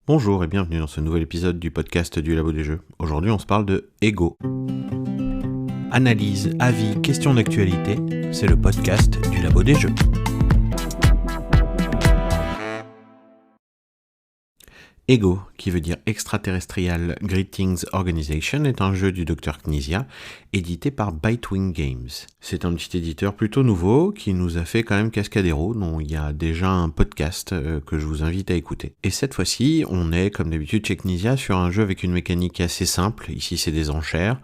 Bonjour et bienvenue dans ce nouvel épisode du podcast du Labo des Jeux. Aujourd'hui on se parle de Ego. Analyse, avis, questions d'actualité, c'est le podcast du Labo des Jeux. Ego, qui veut dire Extraterrestrial Greetings Organization, est un jeu du Dr Knizia, édité par Bitewing Games. C'est un petit éditeur plutôt nouveau, qui nous a fait quand même Cascadero, dont il y a déjà un podcast que je vous invite à écouter. Et cette fois-ci, on est, comme d'habitude chez Knizia, sur un jeu avec une mécanique assez simple. Ici, c'est des enchères,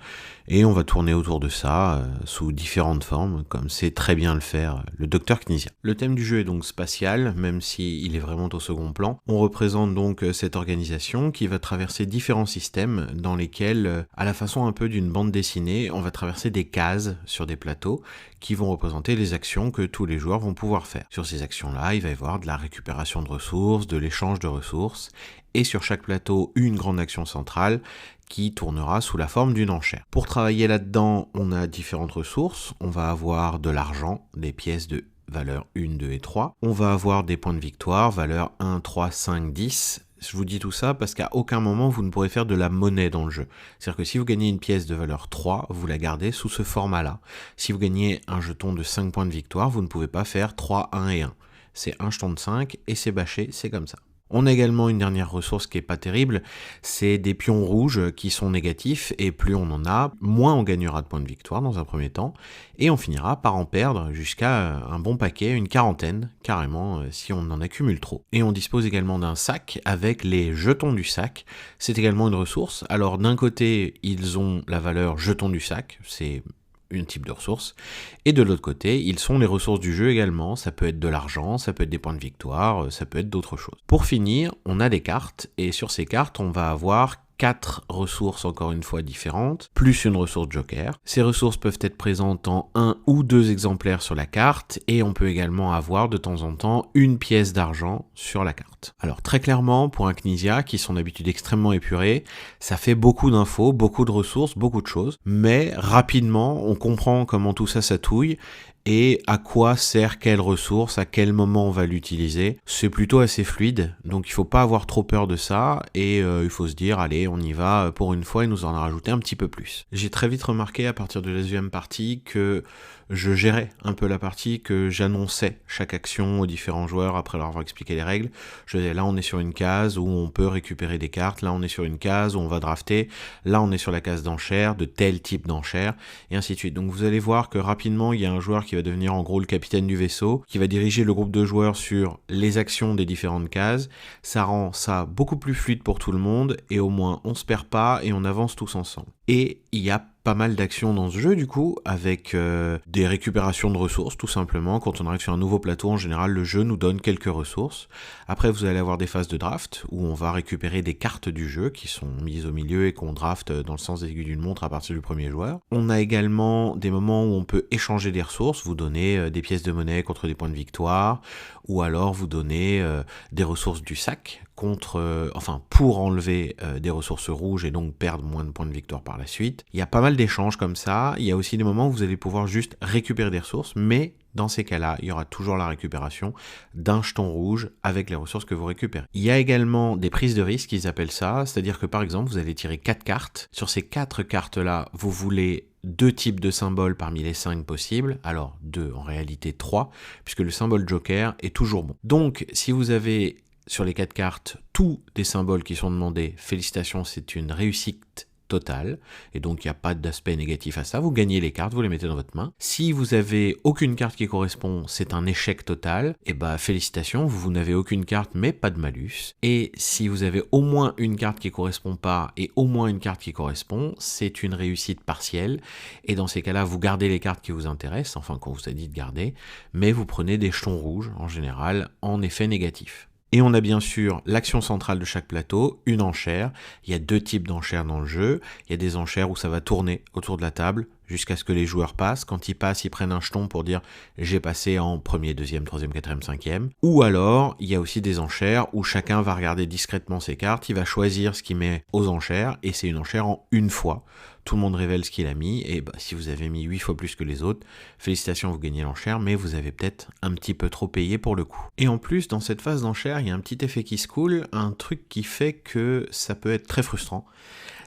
et on va tourner autour de ça, sous différentes formes, comme sait très bien le faire le Dr Knizia. Le thème du jeu est donc spatial, même s'il est vraiment au second plan. On représente donc cette organisation qui va traverser différents systèmes dans lesquels, à la façon un peu d'une bande dessinée, on va traverser des cases sur des plateaux qui vont représenter les actions que tous les joueurs vont pouvoir faire. Sur ces actions-là, il va y avoir de la récupération de ressources, de l'échange de ressources, et sur chaque plateau, une grande action centrale qui tournera sous la forme d'une enchère. Pour travailler là-dedans, on a différentes ressources. On va avoir de l'argent, des pièces de valeur 1, 2 et 3. On va avoir des points de victoire, valeur 1, 3, 5, 10. Je vous dis tout ça parce qu'à aucun moment vous ne pourrez faire de la monnaie dans le jeu. C'est-à-dire que si vous gagnez une pièce de valeur 3, vous la gardez sous ce format-là. Si vous gagnez un jeton de 5 points de victoire, vous ne pouvez pas faire 3, 1 et 1. C'est un jeton de 5 et c'est bâché, c'est comme ça. On a également une dernière ressource qui est pas terrible, c'est des pions rouges qui sont négatifs, et plus on en a, moins on gagnera de points de victoire dans un premier temps, et on finira par en perdre jusqu'à un bon paquet, une quarantaine, carrément, si on en accumule trop. Et on dispose également d'un sac avec les jetons du sac, c'est également une ressource. Alors d'un côté, ils ont la valeur jetons du sac, c'est un type de ressources, et de l'autre côté, ils sont les ressources du jeu également. Ça peut être de l'argent, ça peut être des points de victoire, ça peut être d'autres choses. Pour finir, on a des cartes, et sur ces cartes, on va avoir 4 ressources encore une fois différentes, plus une ressource joker. Ces ressources peuvent être présentes en 1 ou 2 exemplaires sur la carte, et on peut également avoir de temps en temps une pièce d'argent sur la carte. Alors très clairement, pour un Knizia qui sont d'habitude extrêmement épurés, ça fait beaucoup d'infos, beaucoup de ressources, beaucoup de choses, mais rapidement on comprend comment tout ça s'atouille, et à quoi sert quelle ressource, à quel moment on va l'utiliser. C'est plutôt assez fluide, donc il faut pas avoir trop peur de ça, et il faut se dire, allez, on y va pour une fois, et nous en a rajouté un petit peu plus. J'ai très vite remarqué à partir de la deuxième partie que je gérais un peu la partie, que j'annonçais chaque action aux différents joueurs après leur avoir expliqué les règles. Je disais, là on est sur une case où on peut récupérer des cartes, là on est sur une case où on va drafter, là on est sur la case d'enchères, de tel type d'enchères, et ainsi de suite. Donc vous allez voir que rapidement il y a un joueur qui va devenir en gros le capitaine du vaisseau, qui va diriger le groupe de joueurs sur les actions des différentes cases. Ça rend ça beaucoup plus fluide pour tout le monde, et au moins on se perd pas et on avance tous ensemble. Et il y a pas mal d'actions dans ce jeu du coup, avec des récupérations de ressources tout simplement. Quand on arrive sur un nouveau plateau, en général le jeu nous donne quelques ressources. Après vous allez avoir des phases de draft où on va récupérer des cartes du jeu qui sont mises au milieu et qu'on draft dans le sens des aiguilles d'une montre à partir du premier joueur. On a également des moments où on peut échanger des ressources, vous donner des pièces de monnaie contre des points de victoire, ou alors vous donner des ressources du sac pour enlever des ressources rouges et donc perdre moins de points de victoire par la suite. Il y a pas mal d'échanges comme ça. Il y a aussi des moments où vous allez pouvoir juste récupérer des ressources, mais dans ces cas-là, il y aura toujours la récupération d'un jeton rouge avec les ressources que vous récupérez. Il y a également des prises de risque, ils appellent ça, c'est-à-dire que par exemple, vous allez tirer 4 cartes. Sur ces 4 cartes-là, vous voulez 2 types de symboles parmi les 5 possibles, alors 2, en réalité 3, puisque le symbole joker est toujours bon. Donc, si vous avez sur les 4 cartes tous des symboles qui sont demandés, félicitations, c'est une réussite totale, et donc il n'y a pas d'aspect négatif à ça, vous gagnez les cartes, vous les mettez dans votre main. Si vous avez aucune carte qui correspond, c'est un échec total, et félicitations, vous n'avez aucune carte mais pas de malus. Et si vous avez au moins une carte qui correspond pas et au moins une carte qui correspond, c'est une réussite partielle, et dans ces cas-là, vous gardez les cartes qui vous intéressent, enfin qu'on vous a dit de garder, mais vous prenez des jetons rouges, en général, en effet négatif. Et on a bien sûr l'action centrale de chaque plateau, une enchère. Il y a 2 types d'enchères dans le jeu. Il y a des enchères où ça va tourner autour de la table, jusqu'à ce que les joueurs passent. Quand ils passent, ils prennent un jeton pour dire « j'ai passé en premier, deuxième, troisième, quatrième, cinquième ». Ou alors, il y a aussi des enchères où chacun va regarder discrètement ses cartes, il va choisir ce qu'il met aux enchères, et c'est une enchère en une fois. Tout le monde révèle ce qu'il a mis, et si vous avez mis 8 fois plus que les autres, félicitations, vous gagnez l'enchère, mais vous avez peut-être un petit peu trop payé pour le coup. Et en plus, dans cette phase d'enchère, il y a un petit effet qui se coule, un truc qui fait que ça peut être très frustrant.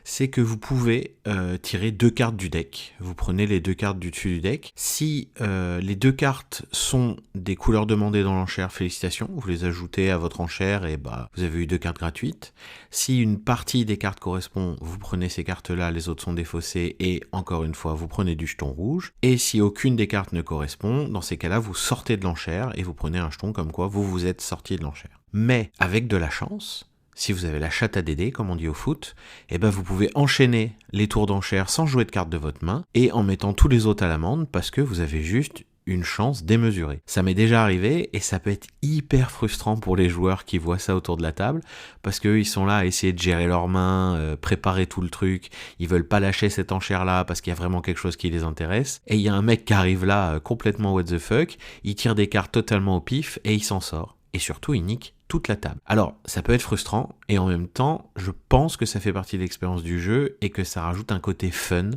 C'est que vous pouvez tirer 2 cartes du deck. Vous prenez les 2 cartes du dessus du deck. Si les 2 cartes sont des couleurs demandées dans l'enchère, félicitations, vous les ajoutez à votre enchère et vous avez eu 2 cartes gratuites. Si une partie des cartes correspond, vous prenez ces cartes-là, les autres sont défaussées et encore une fois, vous prenez du jeton rouge. Et si aucune des cartes ne correspond, dans ces cas-là, vous sortez de l'enchère et vous prenez un jeton comme quoi vous vous êtes sorti de l'enchère. Mais avec de la chance, si vous avez la chatte à Dédé, comme on dit au foot, vous pouvez enchaîner les tours d'enchère sans jouer de cartes de votre main et en mettant tous les autres à l'amende parce que vous avez juste une chance démesurée. Ça m'est déjà arrivé et ça peut être hyper frustrant pour les joueurs qui voient ça autour de la table parce qu'eux ils sont là à essayer de gérer leurs mains, préparer tout le truc, ils veulent pas lâcher cette enchère-là parce qu'il y a vraiment quelque chose qui les intéresse et il y a un mec qui arrive là complètement what the fuck, il tire des cartes totalement au pif et il s'en sort. Et surtout, il nique toute la table. Alors, ça peut être frustrant, et en même temps, je pense que ça fait partie de l'expérience du jeu, et que ça rajoute un côté fun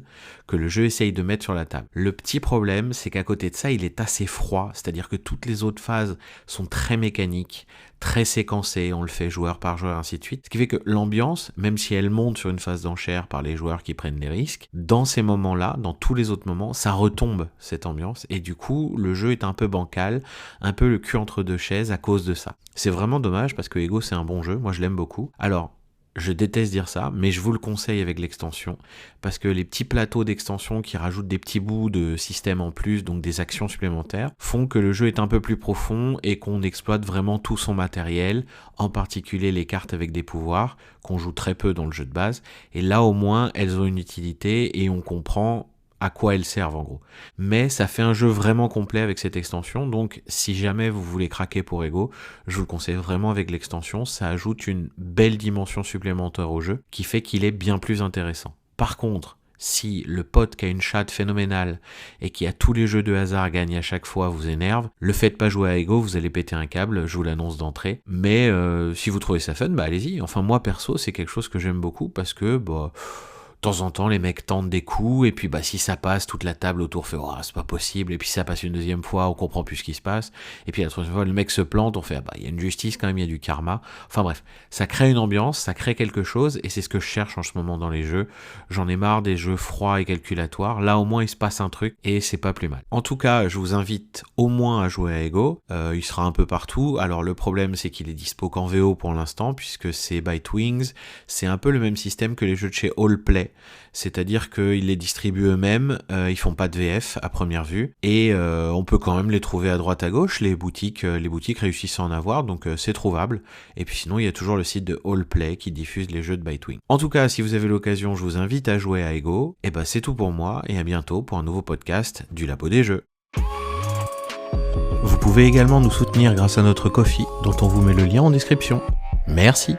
que le jeu essaye de mettre sur la table. Le petit problème, c'est qu'à côté de ça, il est assez froid, c'est-à-dire que toutes les autres phases sont très mécaniques, très séquencées, on le fait joueur par joueur, ainsi de suite. Ce qui fait que l'ambiance, même si elle monte sur une phase d'enchère par les joueurs qui prennent les risques, dans ces moments-là, dans tous les autres moments, ça retombe, cette ambiance, et du coup, le jeu est un peu bancal, un peu le cul entre deux chaises à cause de ça. C'est vraiment dommage parce que Ego c'est un bon jeu, moi je l'aime beaucoup. Alors, je déteste dire ça, mais je vous le conseille avec l'extension, parce que les petits plateaux d'extension qui rajoutent des petits bouts de système en plus, donc des actions supplémentaires, font que le jeu est un peu plus profond et qu'on exploite vraiment tout son matériel, en particulier les cartes avec des pouvoirs, qu'on joue très peu dans le jeu de base, et là au moins elles ont une utilité et on comprend à quoi elles servent en gros. Mais ça fait un jeu vraiment complet avec cette extension, donc si jamais vous voulez craquer pour Ego, je vous le conseille vraiment avec l'extension, ça ajoute une belle dimension supplémentaire au jeu, qui fait qu'il est bien plus intéressant. Par contre, si le pote qui a une chatte phénoménale et qui a tous les jeux de hasard gagne à chaque fois vous énerve, le faites pas jouer à Ego, vous allez péter un câble, je vous l'annonce d'entrée. Mais si vous trouvez ça fun, allez-y. Enfin moi perso, c'est quelque chose que j'aime beaucoup parce que de temps en temps, les mecs tentent des coups, et puis si ça passe, toute la table autour fait « Oh, c'est pas possible », et puis ça passe une deuxième fois, on comprend plus ce qui se passe, et puis la troisième fois, le mec se plante, on fait « il y a une justice quand même, il y a du karma ». Enfin bref, ça crée une ambiance, ça crée quelque chose, et c'est ce que je cherche en ce moment dans les jeux. J'en ai marre des jeux froids et calculatoires, là au moins il se passe un truc, et c'est pas plus mal. En tout cas, je vous invite au moins à jouer à Ego, il sera un peu partout. Alors le problème, c'est qu'il est dispo qu'en VO pour l'instant, puisque c'est Bitewings, c'est un peu le même système que les jeux de chez Allplay, c'est-à-dire qu'ils les distribuent eux-mêmes, ils font pas de VF à première vue, et on peut quand même les trouver à droite à gauche, les boutiques réussissent à en avoir, donc c'est trouvable, et puis sinon il y a toujours le site de Allplay qui diffuse les jeux de Bitewing. En tout cas, si vous avez l'occasion, je vous invite à jouer à Ego, et c'est tout pour moi, et à bientôt pour un nouveau podcast du Labo des Jeux. Vous pouvez également nous soutenir grâce à notre Ko-fi, dont on vous met le lien en description. Merci.